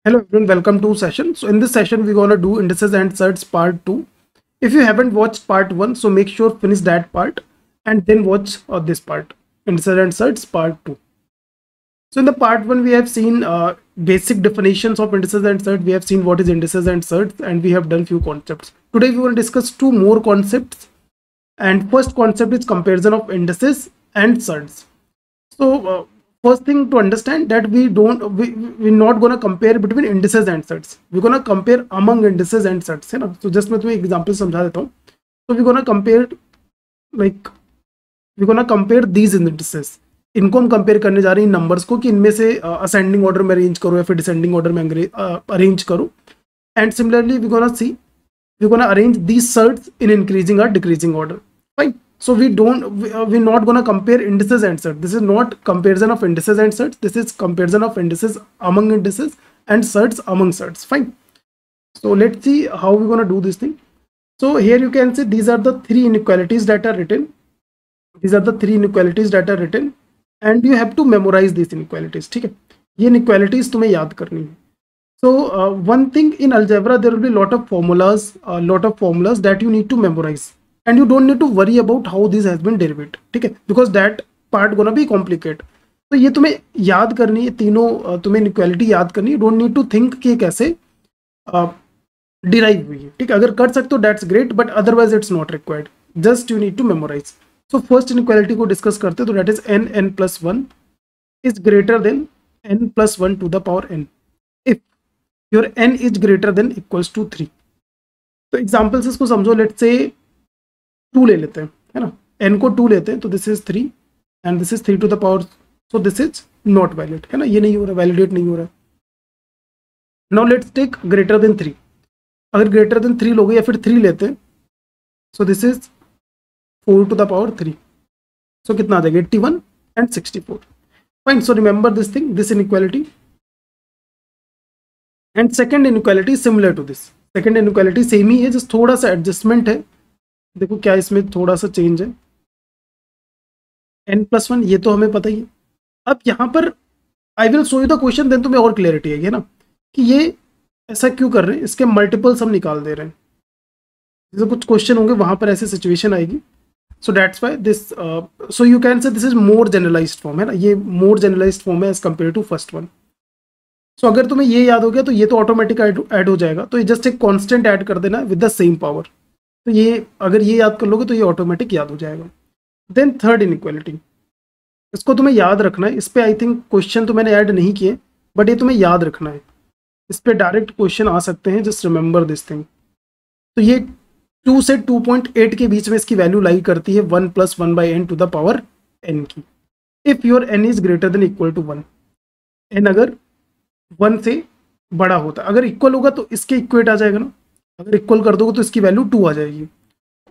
Hello everyone, welcome to session. So in this session, we're gonna do indices and surds part 2. If you haven't watched part 1, so make sure finish that part and then watch this part, indices and surds part 2. So in the part 1, we have seen basic definitions of indices and surds. We have seen what is indices and surds, and we have done few concepts. Today we will discuss two more concepts. And first concept is comparison of indices and surds. So first thing to understand that we're not gonna compare between indices and sets. We're gonna compare among indices and sets, है ना. So just मैं तुम्हें example समझा देता हूँ. So we're gonna compare these indices. इनको हम compare करने जा रहे हैं नंबर्स को कि इनमें से असेंडिंग ऑर्डर में अरेंज करो या फिर डिसेंडिंग ऑर्डर में अरेंज करो. And similarly we're gonna arrange these sets in increasing or decreasing order. Fine. So we're not gonna compare indices and sets. This is not comparison of indices and sets. This is comparison of indices among indices and sets among sets. Fine. So let's see how we're gonna do this thing. So here you can see these are the three inequalities that are written. These are the three inequalities that are written, and you have to memorize these inequalities. ठीक है, ये inequalities तुम्हें याद करनी है. So one thing in algebra, there will be lot of formulas that you need to memorize, and you don't need to worry about how this has been derived. ठीक है, because that part gonna be complicated. तो ये तुम्हें याद करनी है, तीनों तुम्हें inequality याद करनी है. Don't need to think कि कैसे derive हुई है. ठीक है, अगर कर सकते हो that's great, but otherwise it's not required. Just you need to memorize. So first inequality को discuss करते हैं. तो that is n plus 1 is greater than n plus 1 to the power n. If your n is greater than equals to 3. तो examples इसको समझो. Let's say 2 ले लेते हैं, है ना. n को 2 लेते हैं, तो this is 3 and this is 3 to the power. So this is not valid, है ना. ये नहीं हो रहा, वैलिडेट नहीं हो रहा. Now let's take greater than 3. अगर ग्रेटर देन 3 लोगे या फिर 3 लेते हैं, so this is 4 to the power 3. So कितना आ जाएगा, 81 and 64. Fine. So remember this thing, this inequality. And second inequality similar to this. Second inequality same ही है, जस्ट थोड़ा सा एडजस्टमेंट है. देखो क्या इसमें थोड़ा सा चेंज है. n plus 1 ये तो हमें पता ही है. अब यहाँ पर I will show you the question, then तुम्हें और क्लियरिटी है ना कि ये ऐसा क्यों कर रहे हैं. इसके मल्टीपल्स हम निकाल दे रहे हैं. जैसे कुछ क्वेश्चन होंगे वहां पर ऐसी सिचुएशन आएगी. So that's why this, so you can say this is more generalised form, है ना. ये मोर जनरलाइज्ड फॉर्म है as compare to first one. सो अगर तुम्हें ये याद हो गया तो ये तो ऑटोमेटिक ऐड हो जाएगा. तो ये जस्ट एक कांस्टेंट ऐड कर देना विद द सेम पावर. तो ये अगर ये याद कर लोगे तो ये ऑटोमेटिक याद हो जाएगा. देन थर्ड इनइक्वालिटी, इसको तुम्हें याद रखना है. इस पर आई थिंक क्वेश्चन तो मैंने ऐड नहीं किए, बट ये तुम्हें याद रखना है. इस पर डायरेक्ट क्वेश्चन आ सकते हैं. Just remember this thing. तो ये 2 से 2.8 के बीच में इसकी वैल्यू लाई करती है 1 + 1/n to the power n की. If your n is greater than equal to 1, n अगर 1 से बड़ा होता, अगर इक्वल होगा तो इसके इक्वेट आ जाएगा ना. अगर इक्वल कर दोगे तो इसकी वैल्यू 2 आ जाएगी,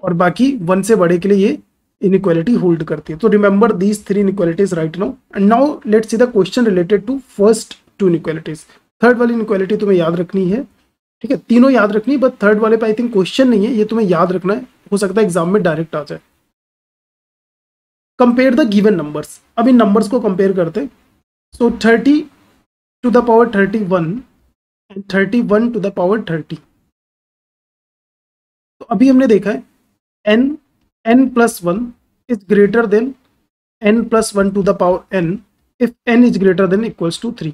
और बाकी 1 से बड़े के लिए ये इनइक्वालिटी होल्ड करती है. तो remember these 3 inequalities right now. And now let's see the question related to first 2 inequalities. Third वाली इनइक्वालिटी तुम्हें याद रखनी है. ठीक है, तीनों याद रखनी है, बट थर्ड वाले पे आई थिंक क्वेश्चन नहीं है. ये तुम्हें याद रखना है, हो सकता है एग्जाम में डायरेक्ट आ जाए. Compare the given numbers. अब इन नंबर्स को कंपेयर करते हैं. सो 30 to the power 31 and 31 to the power 30. तो अभी हमने देखा है n plus 1 is greater than n plus 1 to the power n if n is greater than equals to 3.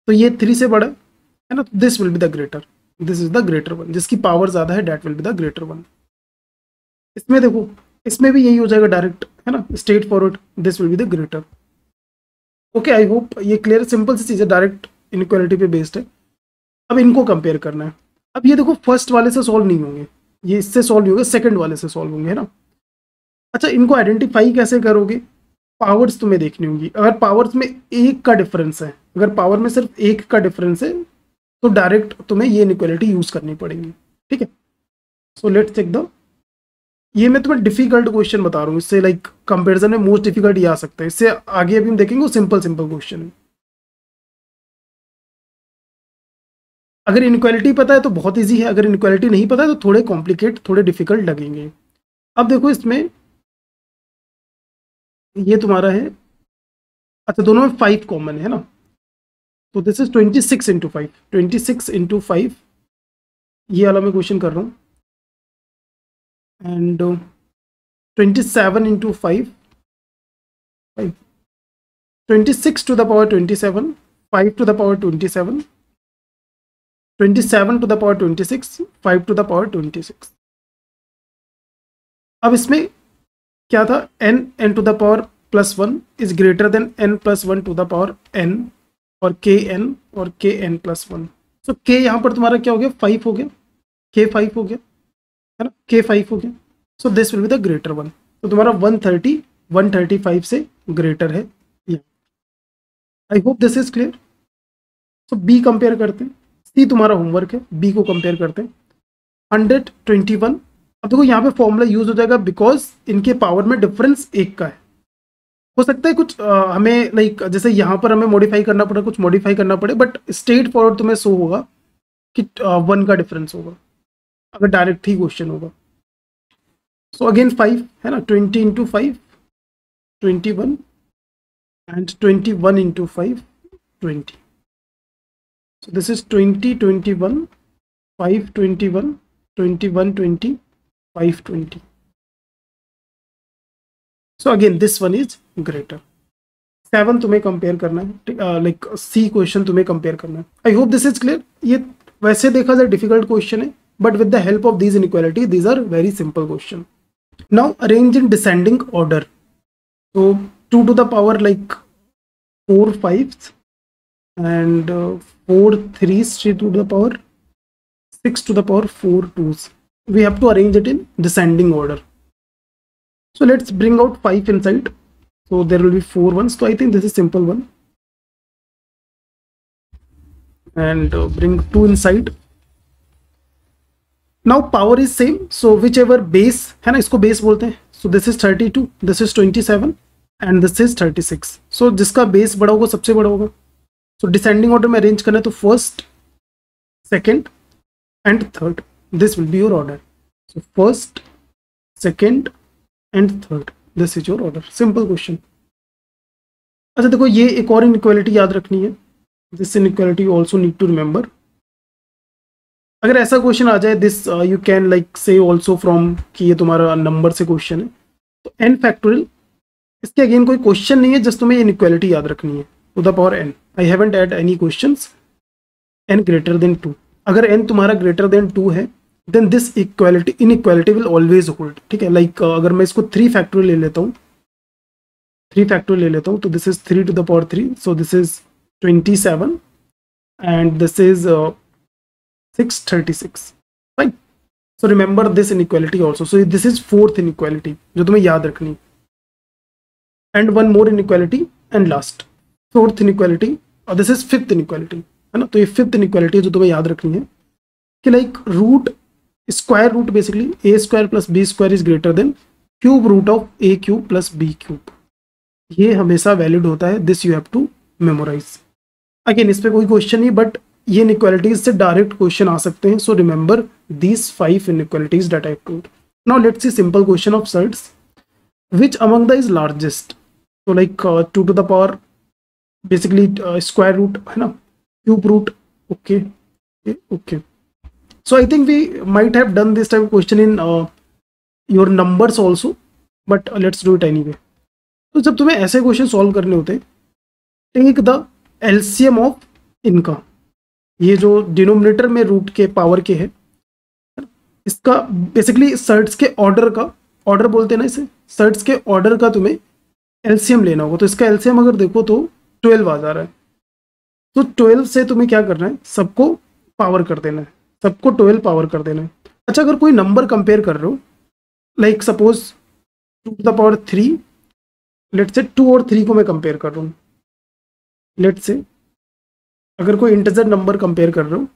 तो ये 3 से बड़ा है ना. This will be the greater, this is the greater one. जिसकी पावर ज्यादा है that will be the greater one. इसमें देखो, इसमें भी यही हो जाएगा डायरेक्ट, है ना. Straight forward, this will be the greater. Okay, I hope ये क्लियर. सिंपल सी चीज़ है, डायरेक्ट इनइक्वालिटी पे बेस्ड है. अब इनको कंपेयर करना है. अब ये देखो फर्स्ट वाले से सॉल्व नहीं होंगे, ये इससे सॉल्व होंगे, सेकंड वाले से सॉल्व होंगे, है ना. अच्छा, इनको आइडेंटिफाई कैसे करोगे. पावर्स तुम्हें देखनी होंगी. अगर पावर्स में 1 का डिफरेंस है, अगर पावर में सिर्फ 1 का डिफरेंस है, तो डायरेक्ट तुम्हें ये इनइक्वालिटी यूज करनी पड़ेगी. ठीक है. सो लेट्स चेक द, ये मैं तुम्हें डिफिकल्ट क्वेश्चन बता रहा हूँ. इससे लाइक कंपेरिजन में मोस्ट डिफिकल्ट ये आ सकता है. इससे आगे अभी हम देखेंगे वो सिंपल क्वेश्चन है. अगर इनइक्वालिटी पता है तो बहुत इजी है, अगर इनइक्वालिटी नहीं पता है तो थोड़े कॉम्प्लिकेट, थोड़े डिफिकल्ट लगेंगे. अब देखो इसमें ये तुम्हारा है. अच्छा, दोनों में 5 कॉमन है ना. तो दिस इज 26 इंटू 5, 26 इंटू 5 ये वाला मैं क्वेश्चन कर रहा हूँ, and 27 into 5, 26 to the power 27, 5 to the power 27, 27 to the power 26, 5 to the power 26। अब इसमें क्या था, n to the power plus 1 is greater than n plus 1 to the power n और kn प्लस 1। सो k यहाँ पर तुम्हारा क्या हो गया, 5 हो गया, k 5 हो गया, है ना, k 5 हो गया। So this will be the greater one. तो तुम्हारा 130 135 से ग्रेटर है। I hope this is clear. So B compare करते हैं, सी तुम्हारा होमवर्क है, बी को कंपेयर करते हैं। 121, अब देखो यहाँ पे फॉर्मूला यूज हो जाएगा बिकॉज इनके पावर में डिफरेंस एक का है। हो सकता है कुछ हमें लाइक जैसे यहाँ पर हमें मॉडिफाई करना पड़े, कुछ मॉडिफाई करना पड़े, बट स्ट्रेट फॉरवर्ड तुम्हें शो होगा कि 1 का डिफरेंस होगा अगर डायरेक्ट ही क्वेश्चन होगा। सो अगेन 5 है ना, 20 into 5 21 and 21 into 5 20। So this is 20 21 5 21 21 20 5 20। So again this one is greater. 7 तुम्हें कंपेयर करना है, लाइक सी क्वेश्चन तुम्हें कंपेयर करना है। I hope this is clear. ये वैसे देखा जाए डिफिकल्ट क्वेश्चन है, but with the help of these inequality these are very simple question. Now arrange in descending order. तो 2 to the power like 4 5 and 4 3s to the power 6 to the power 4 2s. We have to arrange it in descending order. So let's bring out 5 inside. So there will be 4 ones. So I think this is simple one. And bring 2 inside. Now power is same. So whichever base है ना, इसको base बोलते हैं. So this is 32, this is 27 and this is 36. So जिसका base बड़ा होगा सबसे बड़ा होगा. So descending order में arrange करना है तो first, second and third. This will be your order. So first, second and third. This is your order. Simple question. अच्छा देखो ये एक और inequality याद रखनी है. This inequality you also need to remember. अगर ऐसा क्वेश्चन आ जाए this you can like say also from कि ये तुम्हारा नंबर से क्वेश्चन है तो n फैक्टोरियल, इसके अगेन कोई क्वेश्चन नहीं है, जस्ट तुम्हें ये इनइक्वालिटी याद रखनी है to the power n. I haven't add any questions. n greater than 2, अगर n तुम्हारा ग्रेटर देन 2 है then this inequality will always hold. ठीक है, लाइक अगर मैं इसको 3 फैक्टोरियल ले लेता हूँ, 3 फैक्टोरियल ले लेता हूँ तो this is 3 to the power 3, so this is 27 and this is 636. Fine. So remember this inequality also. So this is fourth inequality जो तुम्हें याद रखनी. And one more inequality and last fourth inequality और this is fifth inequality है ना. तो ये fifth inequality जो तुम्हें याद रखनी है कि like root square root basically a square plus b square is greater than cube root of a cube plus b cube. ये हमेशा valid होता है. This you have to memorize. Again इस पे कोई क्वेश्चन नहीं, बट ये इनइक्वालिटीज से डायरेक्ट क्वेश्चन आ सकते हैं. So remember these 5 inequalities that I told. Now let's see simple question of surds. Which among the is largest. तो like 2 to the power basically square root है ना, cube root. Okay okay. So I think we might have done this type question in your numbers also, but let's do it anyway. तो जब तुम्हें ऐसे question solve करने होते take the LCM of इनका. ये जो डिनोमिनेटर में रूट के पावर के है इसका बेसिकली सर्ट्स के ऑर्डर का, ऑर्डर बोलते हैं ना इसे, सर्ट्स के ऑर्डर का तुम्हें एलसीएम लेना होगा. तो इसका एलसीएम अगर देखो तो 12 आ जा रहा है. तो 12 से तुम्हें क्या करना है, सबको पावर कर देना है, सबको 12 पावर कर देना है. अच्छा अगर कोई नंबर कंपेयर कर रहे हो like suppose 2 to the power 3, let's say 2 और 3 को मैं कंपेयर कर रहा हूँ. लेट्स से अगर कोई इंटीजर नंबर कंपेयर कर रहे हो,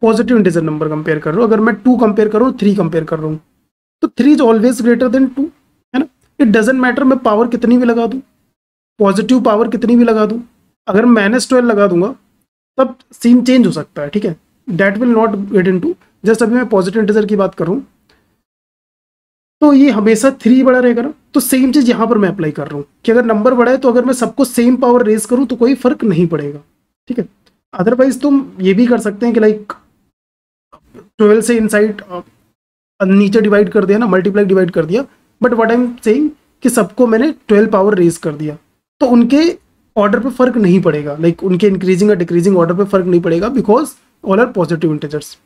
पॉजिटिव इंटीजर नंबर कंपेयर कर रहे हो, अगर मैं 2 कंपेयर कर रहा हूँ 3 कंपेयर कर रहा हूँ तो 3 इज ऑलवेज ग्रेटर देन 2 है ना. इट डजेंट मैटर मैं पावर कितनी भी लगा दूँ, पॉजिटिव पावर कितनी भी लगा दूँ, अगर -12 लगा दूंगा तब सीन चेंज हो सकता है. ठीक है, that will not get into. Just अभी मैं पॉजिटिव इंटीजर की बात कर रहा हूँ तो ये हमेशा 3 बड़ा रहेगा ना. तो सेम चीज यहाँ पर मैं अप्लाई कर रहा हूँ कि अगर नंबर बड़ा है तो अगर मैं सबको सेम पावर रेज करूँ तो कोई फर्क नहीं पड़ेगा. ठीक है। अदरवाइज तुम ये भी कर सकते हैं कि लाइक 12 से इनसाइड नीचे डिवाइड कर दिया ना, मल्टीप्लाई डिवाइड कर दिया, but what I am saying कि सबको मैंने 12 पावर रेज कर दिया, तो उनके ऑर्डर पे फर्क नहीं पड़ेगा, लाइक उनके इंक्रीजिंग या डिक्रीजिंग ऑर्डर पे फर्क नहीं पड़ेगा, because all are positive integers.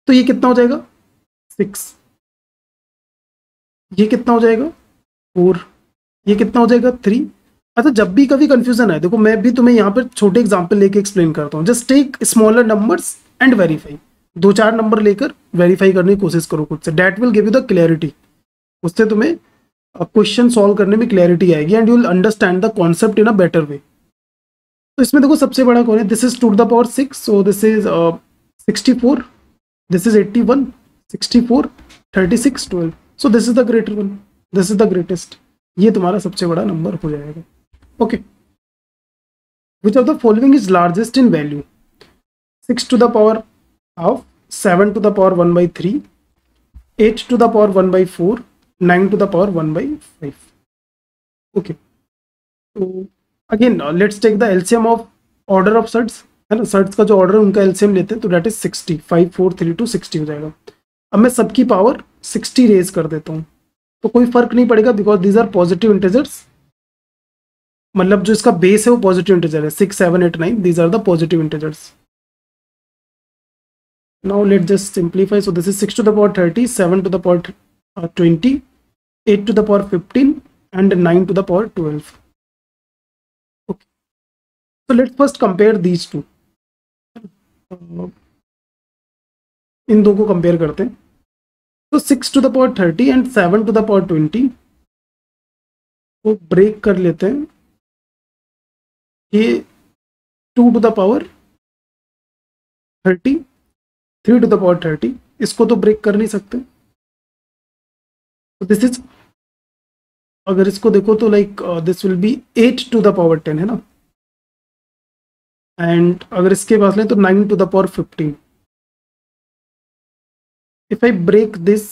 तो ये कितना हो जाएगा 6, ये कितना हो जाएगा 4, ये कितना हो जाएगा 3। अच्छा, जब भी कभी कंफ्यूजन है, देखो मैं भी तुम्हें यहाँ पर छोटे एग्जांपल लेके एक्सप्लेन करता हूँ। Just take smaller numbers and verify, 2-4 number लेकर वेरीफाई करने की कोशिश करो खुद से, that will give you the clarity. उससे तुम्हें क्वेश्चन सॉल्व करने में क्लैरिटी आएगी and you will understand the concept in a better way. तो इसमें देखो सबसे बड़ा कौन है, this is 2 to the power 6, so this is 64, this is 81, 64, 36, 12, so this is the greater one, this is the greatest. ये तुम्हारा सबसे बड़ा नंबर हो जाएगा। Okay, which of the following is largest in value, 6 to the power half, 7 to the power 1/3, 8 to the power 1/4, 9 to the power 1/5. Okay, तो again let's take the LCM of order of surds, है ना, shirts का जो order है उनका LCM लेते हैं, तो डेट इज 60, 5 4 3 2 60 हो जाएगा। अब मैं सबकी पावर 60 रेज कर देता हूँ, तो कोई फर्क नहीं पड़ेगा, because these are positive integers, मतलब जो इसका बेस है वो पॉजिटिव इंटीजर है, 6 7 8 9, these are the positive integers. Now let's just simplify. So this is 6 to the power 30, 7 to the power 20, 8 to the power 15, and 9 to the power 12. Okay. So let's first compare these two. इन दो को compare करते हैं। तो 6 to the power 30 and 7 to the power 20 को break कर लेते हैं। ये 2 to the power 30, 3 to the power 30, इसको तो ब्रेक कर नहीं सकते। तो दिस इज, अगर इसको देखो तो like this will B 8 to the power 10, है ना, एंड अगर इसके पास लें तो 9 to the power 15। If I break this,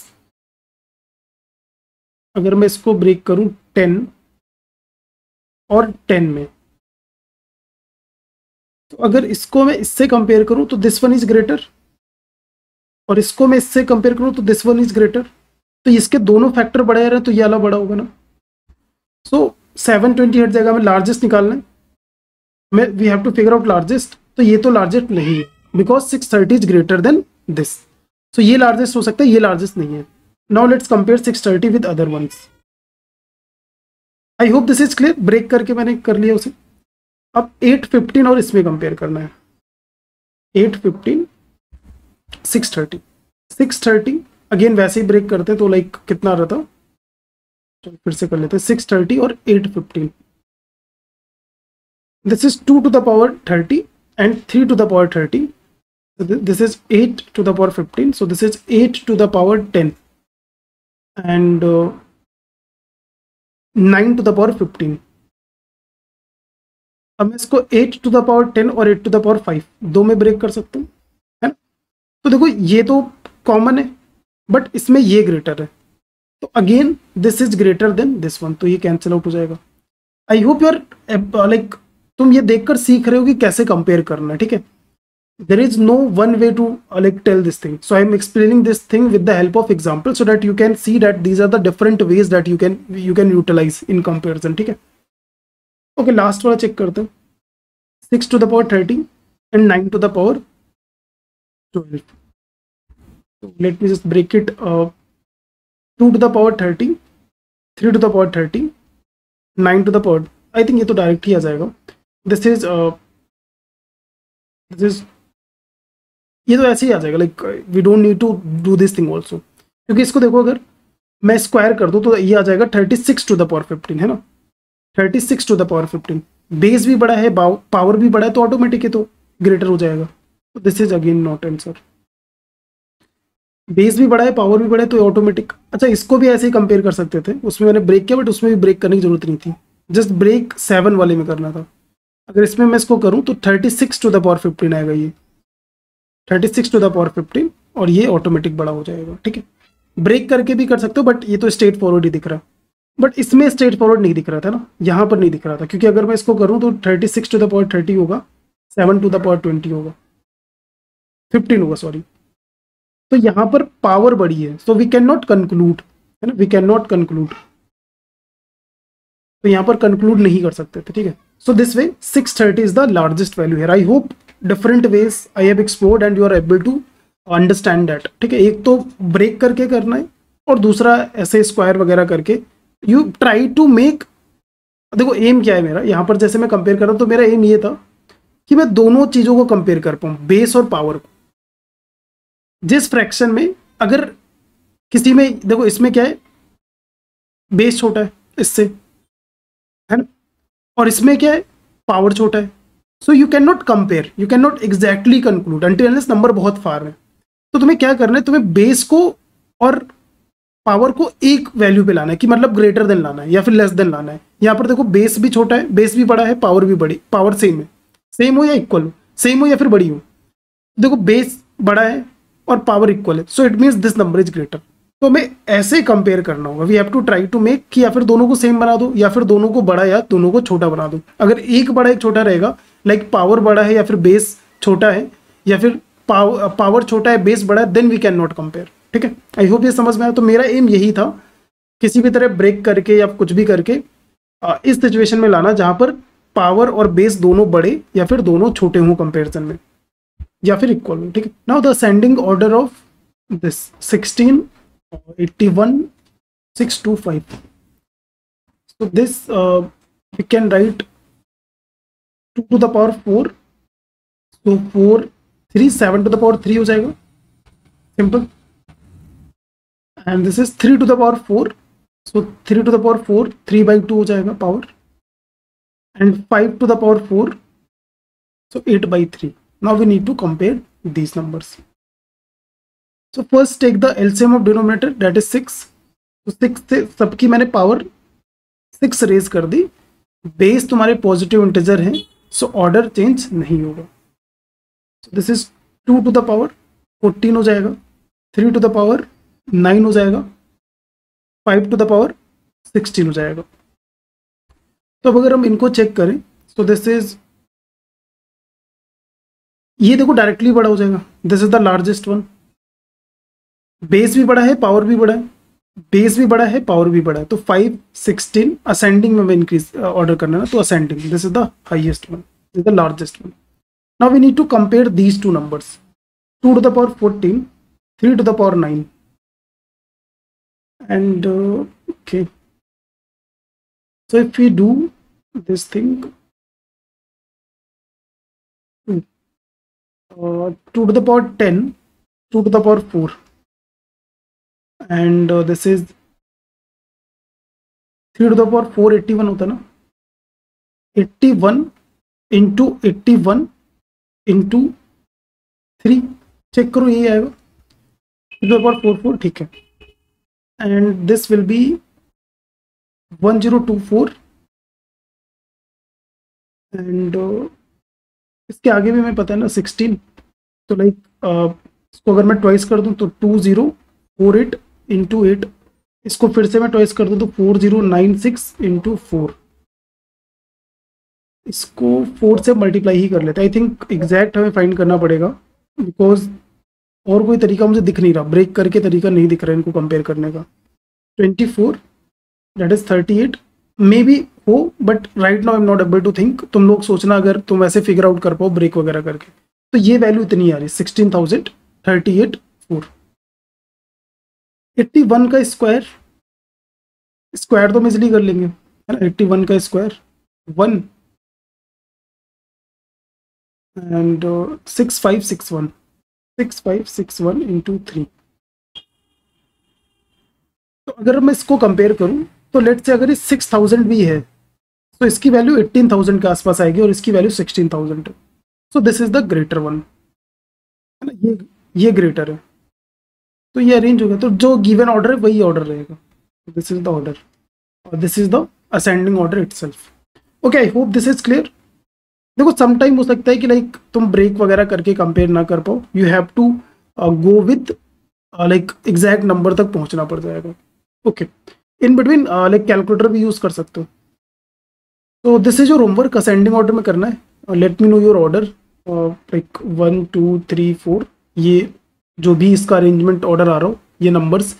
अगर मैं इसको ब्रेक करूं 10 और 10 में, तो अगर इसको मैं इससे कंपेयर करूं तो दिस वन इज ग्रेटर, और इसको मैं इससे कंपेयर करूं तो दिस वन इज ग्रेटर, तो इसके दोनों फैक्टर बड़े आ रहे हैं, तो ये वाला बड़ा होगा ना। सो 720 हट जाएगा, हमें लार्जेस्ट निकालना है, मैं we have to figure out largest, तो ये तो लार्जेस्ट नहीं है, because 630 is greater than this, so ये लार्जेस्ट हो सकता है, ये लार्जेस्ट नहीं है। Now let's compare 630 with other ones. I hope this is clear, break करके मैंने कर लिया उसे। अब 815 और इसमें कंपेयर करना है, 815 630, 630 अगेन वैसे ही ब्रेक करते हैं, तो लाइक कितना आ रहा था, चलो फिर से कर लेते हैं, 630 और 815, this is 2 to the power 30 and 3 to the power 30, this is 8 to the power 15, so this is 8 to the power 10 and 9 to the power 15। अब मैं इसको 8 to the power 10 और 8 to the power 5 दो में ब्रेक कर सकता हूँ, है ना। तो देखो ये तो कॉमन है, बट इसमें ये ग्रेटर है, तो again this is greater than this one, तो ये कैंसिल आउट हो जाएगा। I hope you are like, तुम ये देखकर सीख रहे हो कि कैसे कंपेयर करना है, ठीक है। There is no one way to like tell this thing, so I am explaining this thing with the help of example, so that you can see that these are the different ways that you can utilise in comparison, ठीक है। Okay, last वाला check करते हैं, 6 to the power 30 and 9 to the power 12. So let me just break it, 2 to the power 30, 3 to the power 30, 9 to the power, I think ये तो direct ही आ जाएगा। This is ये तो ऐसे ही आ जाएगा, like we don't need to do this thing also, क्योंकि इसको देखो अगर मैं स्क्वायर कर दूँ तो ये आ जाएगा 36 to the power 15, है ना, 36 to the power 15, बेस भी बड़ा है, पावर भी बड़ा है, तो ऑटोमेटिक है तो ग्रेटर हो जाएगा। तो this is again not answer, base भी बड़ा है, पावर भी बड़ा है, तो ऑटोमेटिक। अच्छा, इसको भी ऐसे ही कंपेयर कर सकते थे, उसमें मैंने ब्रेक किया, बट उसमें भी ब्रेक करने की जरूरत नहीं थी, जस्ट ब्रेक 7 वाले में करना था। अगर इसमें मैं इसको करूं तो 36 to the power 15 आएगा, ये 36 to the power 15, और ये ऑटोमेटिक बड़ा हो जाएगा, ठीक है। ब्रेक करके भी कर सकते हो, बट ये तो स्ट्रेट फॉरवर्ड ही दिख रहा है, बट इसमें स्ट्रेट फॉरवर्ड नहीं दिख रहा था ना, यहाँ पर नहीं दिख रहा था, क्योंकि अगर मैं इसको करूँ तो 36 to the power 30 होगा, 7⁻20 होगा, 15 होगा सॉरी। तो यहाँ पर पावर बड़ी है, so we can not conclude, है ना, वी कैन नॉट कंक्लूड, तो यहाँ पर कंक्लूड नहीं कर सकते थे, ठीक है। So this way 630 is the largest value है। I hope different ways I have explored and you are able to understand that, ठीक है। एक तो ब्रेक करके करना है और दूसरा ऐसे स्क्वायर वगैरह करके यू ट्राई टू मेक। देखो एम क्या है मेरा यहाँ पर, जैसे मैं कंपेयर कर रहा हूँ तो मेरा एम ये था कि मैं दोनों चीज़ों को कंपेयर कर पाऊँ, बेस और पावर को। जिस फ्रैक्शन में अगर किसी में, देखो इसमें क्या है, बेस छोटा है इससे, है ना, और इसमें क्या है, पावर छोटा है। सो you can not compare, you can not exactly conclude until unless number बहुत फार है। तो तुम्हें क्या करना है, तुम्हें बेस को और पावर को एक वैल्यू पे लाना है, कि मतलब ग्रेटर देन लाना है या फिर लेस देन लाना है। यहाँ पर देखो बेस भी छोटा है, बेस भी बड़ा है, पावर भी बड़ी, पावर सेम है, सेम हो या इक्वल हो, सेम हो या फिर बड़ी हो। देखो बेस बड़ा है और पावर इक्वल है, so it means this number is greater. तो हमें ऐसे कंपेयर करना होगा, we have to try to make कि या फिर दोनों को सेम बना दो या फिर दोनों को बड़ा या दोनों को छोटा बना दो। अगर एक बड़ा एक छोटा रहेगा, लाइक पावर बड़ा है या फिर बेस छोटा है, या फिर पावर छोटा है बेस बड़ा है, then we can not compare, ठीक है। आई होप ये समझ में आया। तो मेरा एम यही था, किसी भी तरह ब्रेक करके या कुछ भी करके इस सिचुएशन में लाना जहां पर पावर और बेस दोनों बड़े या फिर दोनों छोटे हों कंपेरिजन में, या फिर इक्वल हो, ठीक है। Now the ascending order of this 16, 81, 625. So this we can write 2 to the power 4. So 4, 3, 7 to the power 3 हो जाएगा, simple. And this is 3 to the power 4. So 3 to the power 4, 3/2 हो जाएगा power. And 5 to the power 4. So 8/3. Now we need to compare these numbers. So first take the LCM of denominator, that is 6. तो 6 से सबकी मैंने power 6 raise कर दी, base तुम्हारे positive integer हैं, so order change नहीं होगा। सो this is 2 to the power 14 हो जाएगा, 3 to the power 9 हो जाएगा, 5 to the power 16 हो जाएगा। तो अब अगर हम इनको चेक करें, सो दिस इज, ये देखो डायरेक्टली बड़ा हो जाएगा, this is the largest one. Base भी बड़ा है, पावर भी बड़ा है, बेस भी बड़ा है, पावर भी बड़ा है, तो 5, 16 असेंडिंग में इंक्रीज ऑर्डर करना है ना, तो ascending, this is the highest one, this is the largest one. Now we need to compare these two numbers, 2 to the power 14, 3 to the power 9, and okay, so if we do this thing, 2 to the power 10, 2 to the power 4, and this is 3 to the power 4, 81 होता है ना, 81 into 81 into 3, check करो यही आएगा, 3 to the power 4, 4, ठीक है। And this will B 1024, and इसके आगे भी मैं पता है ना 16, तो लाइक इसको अगर मैं ट्वाइस कर दूं तो 2048 इंटू 8, इसको फिर से मैं ट्वाइस कर दूं तो 4096 इंटू 4, इसको 4 से मल्टीप्लाई ही कर लेते हैं। आई थिंक एग्जैक्ट हमें फाइंड करना पड़ेगा, बिकॉज और कोई तरीका मुझे दिख नहीं रहा, ब्रेक करके तरीका नहीं दिख रहा है इनको कंपेयर करने का। 24, दैट इज 38 मे बी हो, but right now I am not able to think. तुम लोग सोचना अगर तुम ऐसे फिगर आउट कर पाओ ब्रेक वगैरह करके, तो ये वैल्यू इतनी आ रही है 16,000, 38, 4। 81 का स्क्वायर, स्क्वायर तो हम इजिली कर लेंगे, है ना। 81 का स्क्वायर 1 एंड 6561, 6561 इंटू 3। तो अगर मैं इसको कंपेयर करूं तो लेट से अगर ये 6000 भी है तो इसकी वैल्यू 18,000 के आसपास आएगी और इसकी वैल्यू 16,000 है। So this is the greater one, है ना, ये ग्रेटर है, तो ये अरेंज हो गया। तो जो गिवन ऑर्डर है वही ऑर्डर रहेगा, दिस इज द ऑर्डर और this is the ascending order itself. Okay, I hope this is clear. देखो समटाइम हो सकता है कि लाइक तुम ब्रेक वगैरह करके कंपेयर ना कर पाओ, you have to go with like exact number तक पहुंचना पड़ जाएगा। ओके, इन बिटवीन लाइक कैलकुलेटर भी यूज कर सकते हो। तो this is your homework, ascending order में करना है। Let me know your order, like 1 2 3 4, ये जो भी इसका अरेंजमेंट ऑर्डर आ रहा हो, ये नंबर्स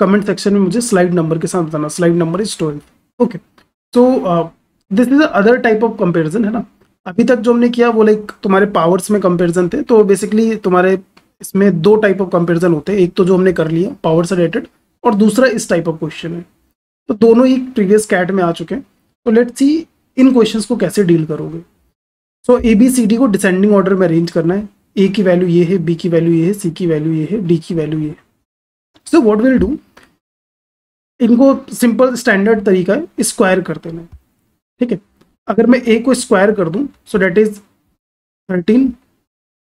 कमेंट सेक्शन में मुझे स्लाइड नंबर के साथ बताना। Slide number is 12। Okay, so this is other type of comparison, है ना। अभी तक जो हमने किया वो लाइक तुम्हारे पावर्स में कंपेरिजन थे, तो बेसिकली तुम्हारे इसमें दो टाइप ऑफ कंपेरिजन होते हैं, एक तो जो हमने कर लिया पावर से रिलेटेड, और दूसरा इस टाइप ऑफ क्वेश्चन है। तो दोनों ही प्रीवियस कैट में आ चुके हैं। तो लेट्स सी इन क्वेश्चंस को कैसे डील करोगे। सो ए बी सी डी को डिसेंडिंग ऑर्डर में अरेंज करना है। ए की वैल्यू ये है, बी की वैल्यू ये है, सी की वैल्यू ये है, डी की वैल्यू ये है। सो व्हाट विल डू, इनको सिंपल स्टैंडर्ड तरीका है स्क्वायर कर देना है, ठीक है। अगर मैं ए को स्क्वायर कर दूं, सो डेट इज 13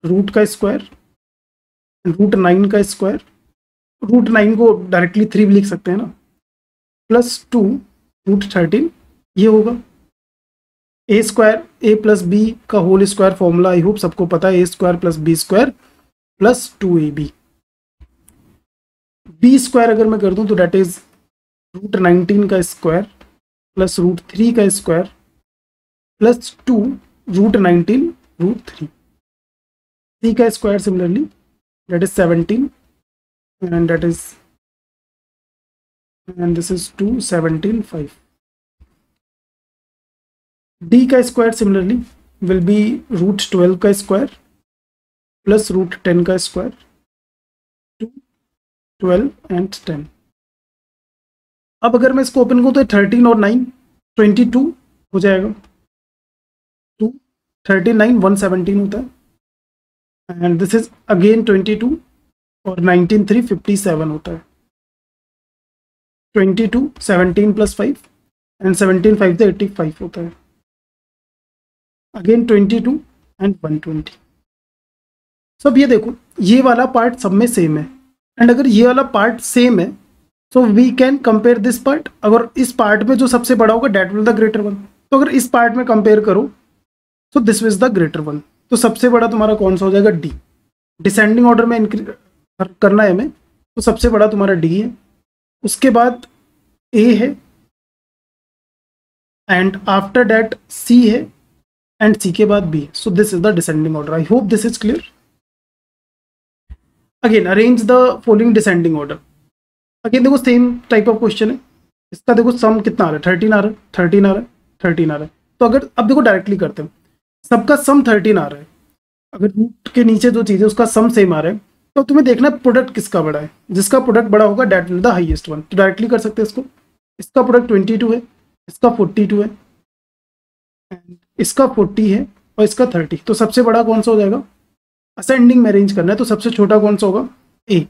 रूट का स्क्वायर, रूट 9 का स्क्वायर, रूट 9 को डायरेक्टली 3 भी लिख सकते हैं ना, प्लस 2 रूट 13, ये होगा A square, A plus B का whole square formula I hope सबको पता है, A square plus B square plus 2ab। B square अगर मैं कर दूं तो डेट इज रूट 19 का स्क्वायर प्लस रूट 3 का स्क्वायर प्लस 2 रूट 19 रूट 3। सी का square similarly that is 17, and that is, and this is 2 17 5। d का square similarly will be root 12 का स्क्वायर प्लस रूट 10 का स्क्वायर, 2 12 एंड 10। अब अगर मैं इसको ओपन करूँ तो 13 और 9 22 हो जाएगा, 2 39 117 होता है, एंड दिस इज अगेन 22 और 19 3 57 होता है। 22 17 प्लस 5 एंड 17 5 से 85 होता है, अगेन 22 एंड 120। सब ये देखो ये वाला पार्ट सब में सेम है, एंड अगर ये वाला पार्ट सेम है so we can compare this part. अगर इस पार्ट में जो सबसे बड़ा होगा that will the greater one, तो अगर इस पार्ट में कंपेयर करो तो this is the greater one. तो सबसे बड़ा तुम्हारा कौन सा हो जाएगा, डी। डिसेंडिंग ऑर्डर में करना है हमें, तो सबसे बड़ा तुम्हारा डी है, उसके बाद ए है, एंड आफ्टर दैट सी है, एंड सी के बाद B. So this is the descending order. I hope this is clear. Again arrange the following descending order. Again देखो सेम टाइप ऑफ क्वेश्चन है, इसका देखो सम कितना आ रहा है, 13 आ रहा है, 13 आ रहा है, 13 आ रहा है। तो अगर अब देखो डायरेक्टली करते हैं, सबका सम 13 आ रहा है, अगर रूट के नीचे जो चीज़ है उसका सम सेम आ रहा है, तो तुम्हें देखना है प्रोडक्ट किसका बड़ा है। जिसका प्रोडक्ट बड़ा होगा that will the highest one. तो डायरेक्टली कर सकते हैं इसको, इसका प्रोडक्ट 22 है, इसका 42 है, एंड इसका 40 है, और इसका 30। तो सबसे बड़ा कौन सा हो जाएगा, असेंडिंग में अरेंज करना है, तो सबसे छोटा कौन सा होगा, ए।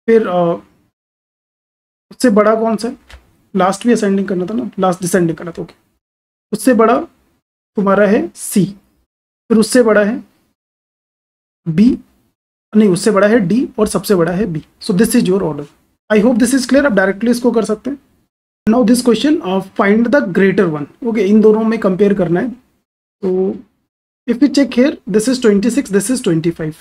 फिर उससे बड़ा कौन सा है, लास्ट भी असेंडिंग करना था ना, लास्ट डिसेंडिंग करना था, ओके। उससे बड़ा तुम्हारा है सी, फिर उससे बड़ा है बी, नहीं उससे बड़ा है डी, और सबसे बड़ा है B. So this is your order. I hope this is clear. आप डायरेक्टली इसको कर सकते हैं। Now this question find the greater one. Okay, इन दोनों में कंपेयर करना है। तो if you check here, this is 26, this is 25।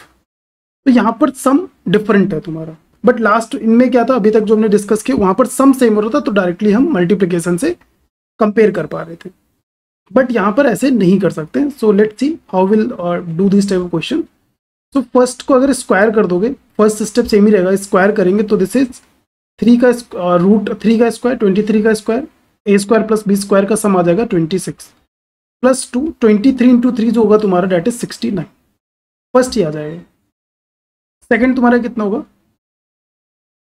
तो यहाँ पर सम डिफरेंट है तुम्हारा, बट लास्ट इनमें क्या था, अभी तक जो हमने डिस्कस किया वहाँ पर सम सेम हो रहा था, तो डायरेक्टली हम मल्टीप्लिकेशन से कंपेयर कर पा रहे थे, बट यहाँ पर ऐसे नहीं कर सकते। So let's see how will do this type of question. So first को अगर स्क्वायर कर दोगे, फर्स्ट स्टेप सेम ही रहेगा, स्क्वायर करेंगे तो दिस इज 3 का रूट 3 का स्क्वायर, 23 का स्क्वायर, ए स्क्वायर प्लस बी स्क्वायर का सम आ जाएगा 26 प्लस 2, 23 इंटू 3 जो होगा तुम्हारा डेट इज 69। फर्स्ट ही आ जाएगा। सेकेंड तुम्हारा कितना होगा,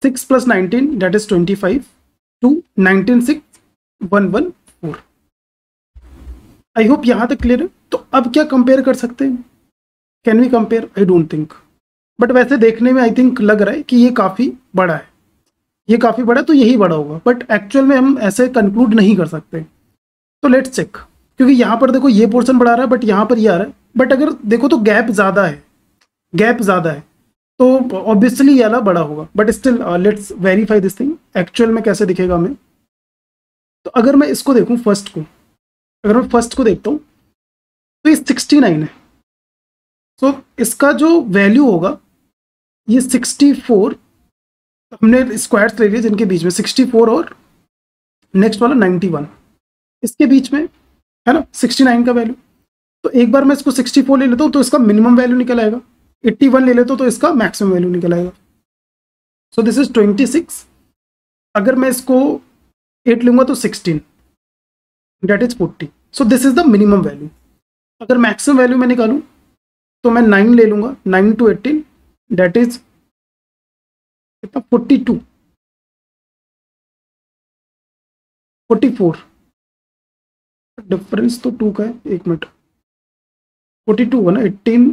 6 plus 19 that is 25, 2 19 6 114। I hope यहाँ तक क्लियर है। तो अब क्या कंपेयर कर सकते हैं, can we compare, I don't think, but वैसे देखने में आई थिंक लग रहा है कि ये काफ़ी बड़ा है, ये काफ़ी बड़ा है, तो यही बड़ा होगा, बट एक्चुअल में हम ऐसे कंक्लूड नहीं कर सकते। तो लेट्स चेक, क्योंकि यहाँ पर देखो ये पोर्शन बढ़ा रहा है, बट यहाँ पर ये आ रहा है, बट अगर देखो तो गैप ज़्यादा है, गैप ज़्यादा है, तो ऑब्वियसली ये वाला बड़ा होगा, but still let's verify this thing actual में कैसे दिखेगा हमें। तो अगर मैं इसको देखूँ फर्स्ट को, अगर मैं फर्स्ट को देखता हूँ तो ये 69 है। सो इसका जो वैल्यू होगा ये 64, हमने स्क्वायर्स ले लिए जिनके बीच में 64 और नेक्स्ट वाला 91, इसके बीच में है ना 69 का वैल्यू। तो एक बार मैं इसको 64 ले लेता हूँ तो इसका मिनिमम वैल्यू निकल आएगा, 81 ले लेता हूँ तो इसका मैक्सिमम वैल्यू निकल आएगा। So this is 26। अगर मैं इसको 8 लूंगा तो 16, that is 40। So this is the minimum value. अगर मैक्सिमम वैल्यू मैं निकालूं तो मैं 9 ले लूंगा, 9 to 18 डेट इज कितना, 42, 44, डिफरेंस तो 2 का है, एक मिनट, 42 है ना, 18,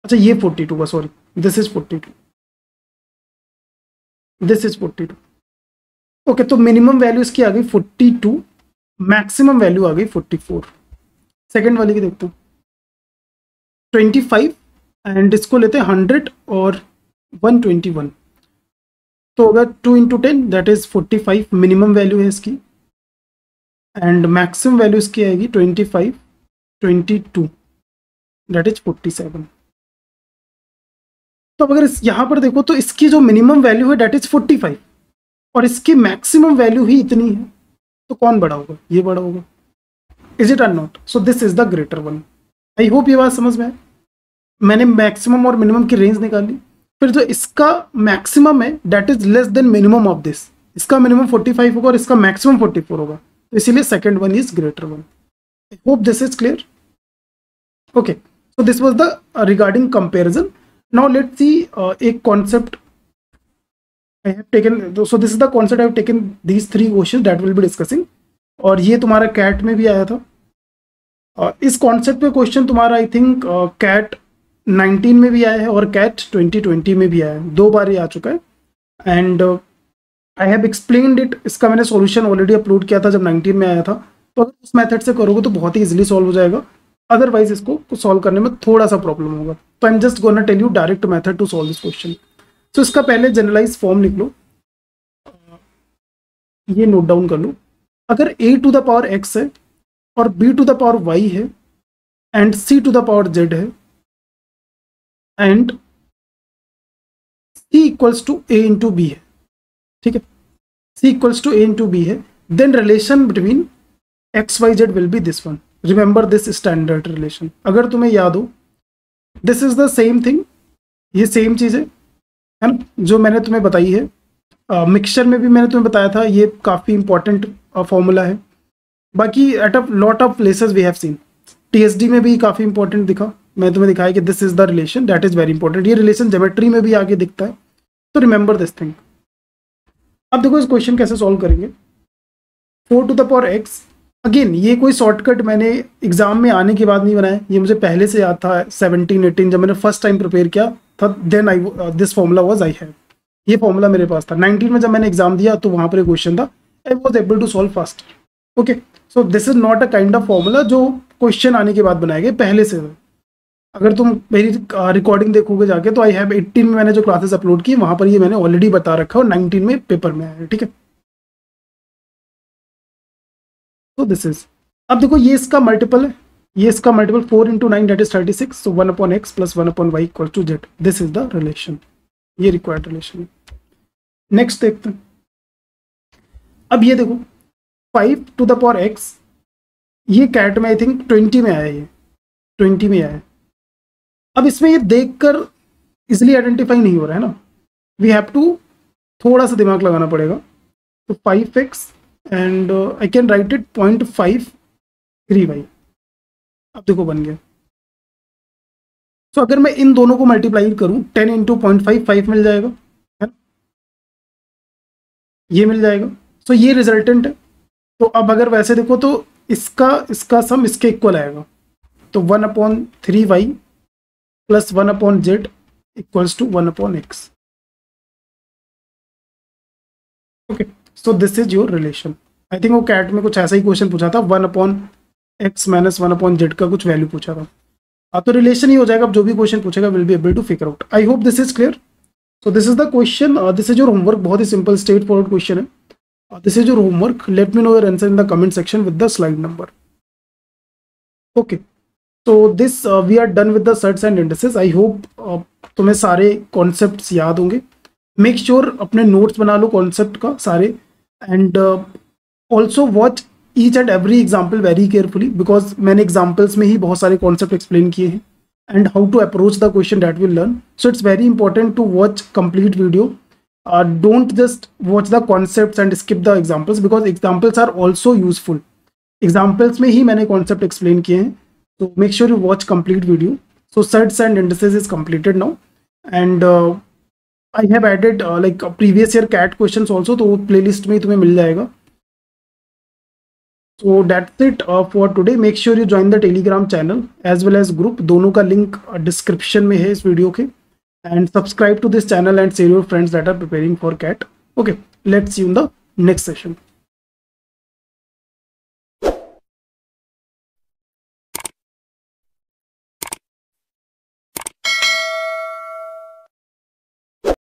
अच्छा ये 42 का, sorry, this is 42, this is 42। Okay, तो मिनिमम वैल्यू इसकी आ गई 42, मैक्सिमम वैल्यू आ गई 44। सेकेंड वाली की देखते हैं, 25 एंड इसको लेते हैं 100 और 121, तो होगा 2 into 10 that is 45, minimum value है इसकी, एंड मैक्सिमम वैल्यू इसकी आएगी 25, 22 दैट इज 47। तो अगर यहाँ पर देखो तो इसकी जो मिनिमम वैल्यू है दैट इज 45 और इसकी मैक्सिमम वैल्यू ही इतनी है, तो कौन बड़ा होगा, ये बड़ा होगा, is it or not? So this is the greater one. I hope ये बात समझ में आए। मैंने मैक्सिमम और मिनिमम की रेंज निकाली, फिर जो इसका मैक्सिमम है that is less than minimum of this, इसका मिनिमम 45 होगा और इसका मैक्सिमम 44 होगा, तो इसीलिए second one is greater one. I hope this is clear. Okay, so this was the regarding comparison. Now let's सी एक concept I have taken, so this is the concept I have taken these 3 questions that we'll be discussing, और ये तुम्हारा cat में भी आया था। इस concept पे क्वेश्चन तुम्हारा आई थिंक कैट 19 में भी आया है और कैट 2020 में भी आया है, 2 बार ये आ चुका है, and I have explained it. इसका मैंने सॉल्यूशन ऑलरेडी अपलोड किया था जब 19 में आया था, तो अगर उस मेथड से करोगे तो बहुत ही इजीली सॉल्व हो जाएगा, अदरवाइज इसको सॉल्व करने में थोड़ा सा प्रॉब्लम होगा। तो I am just gonna tell you direct method to solve this question. तो इसका पहले जनरलाइज फॉर्म लिख लो, ये नोट डाउन कर लो। अगर a to the power x है और b to the power y है and c to the power z है and c equals to a into B है, ठीक है, c equals to a into B है, then relation between x y z will be this one. Remember this standard relation, अगर तुम्हें याद हो this is the same thing, ये same चीज़ है ना जो मैंने तुम्हें बताई है। मिक्सचर में भी मैंने तुम्हें बताया था, ये काफ़ी इंपॉर्टेंट फॉर्मूला है। बाकी at a lot of places we have seen, TSD में भी काफ़ी इंपॉर्टेंट दिखा, मैं तुम्हें दिखाया कि this is the relation that is very important. ये रिलेशन ज्योमेट्री में भी आगे दिखता है, तो रिमेंबर दिस थिंग। अब देखो इस क्वेश्चन कैसे सॉल्व करेंगे। 4 to the power x, again ये कोई शॉर्टकट मैंने एग्जाम में आने के बाद नहीं बनाया, ये मुझे पहले से याद था 17 18 जब मैंने फर्स्ट टाइम प्रिपेयर किया था, then I this formula was I have, ये फॉर्मूला मेरे पास था। 19 में जब मैंने एग्जाम दिया तो वहां पर एक क्वेश्चन था, I was able to solve fast. Okay, so this is not a kind of formula जो क्वेश्चन आने के बाद बनाए गए, पहले से। अगर तुम मेरी रिकॉर्डिंग देखोगे जाके तो आई हैव 18 में मैंने जो क्लासेस अपलोड की वहां पर ये मैंने ऑलरेडी बता रखा है और 19 में पेपर में आया है, ठीक है। तो दिस इज, अब देखो ये इसका मल्टीपल है, ये इसका मल्टीपल 4 into 9 दैट इज 36, सो 1/x plus 1/y equal to z, this is the relation, ये रिक्वायर्ड रिलेशन है। नेक्स्ट देखते हैं। अब ये देखो 5 टू द पावर x, ये कैट में आई थिंक 20 में आया, ये 20 में आया। अब इसमें ये देखकर इजिली आइडेंटिफाई नहीं हो रहा है ना, वी हैव टू थोड़ा सा दिमाग लगाना पड़ेगा। तो 5x and I can write it 0.53y, अब देखो बन गया। तो अगर मैं इन दोनों को मल्टीप्लाई करूं 10 into 0.55 मिल जाएगा, है ना, ये मिल जाएगा। सो ये रिजल्टेंट है। तो अब अगर वैसे देखो तो इसका सम इसके इक्वल आएगा, तो 1/3y plus 1/z equals to 1/x। Okay, so this is your relation. I think वो कैट में कुछ ऐसा ही क्वेश्चन पूछा था, 1/x माइनस 1/z का कुछ वैल्यू पूछा था। तो रिलेशन ही हो जाएगा, अब जो भी क्वेश्चन पूछेगा will be able to figure out. I hope this is clear. So this is the question, this is your homework, बहुत ही सिंपल स्ट्रेट फॉरवर्ड क्वेश्चन है। This is your homework, let me know your answer in the comment section with the slide number. Okay, तो this we are done with the surds and indices. I hope तुम्हें सारे concepts याद होंगे। Make sure अपने notes बना लो concept का सारे, and also watch each and every example very carefully, because मैंने एग्जाम्पल्स में ही बहुत सारे कॉन्सेप्ट एक्सप्लेन किए हैं, and how to approach the question that we'll learn. So it's very important to watch complete video. Don't just watch the concepts and skip the examples, because examples are also useful. Examples में ही मैंने concept explain किए हैं, so make sure you watch complete video. So sets and indices is completed now, and I have added like previous year CAT questions also, तो playlist में तुम्हें मिल जाएगा. So that's it for today. Make sure you join the Telegram channel as well as group. दोनों का link description में है इस video के. And subscribe to this channel and share your friends that are preparing for CAT. Okay, let's see you in the next session.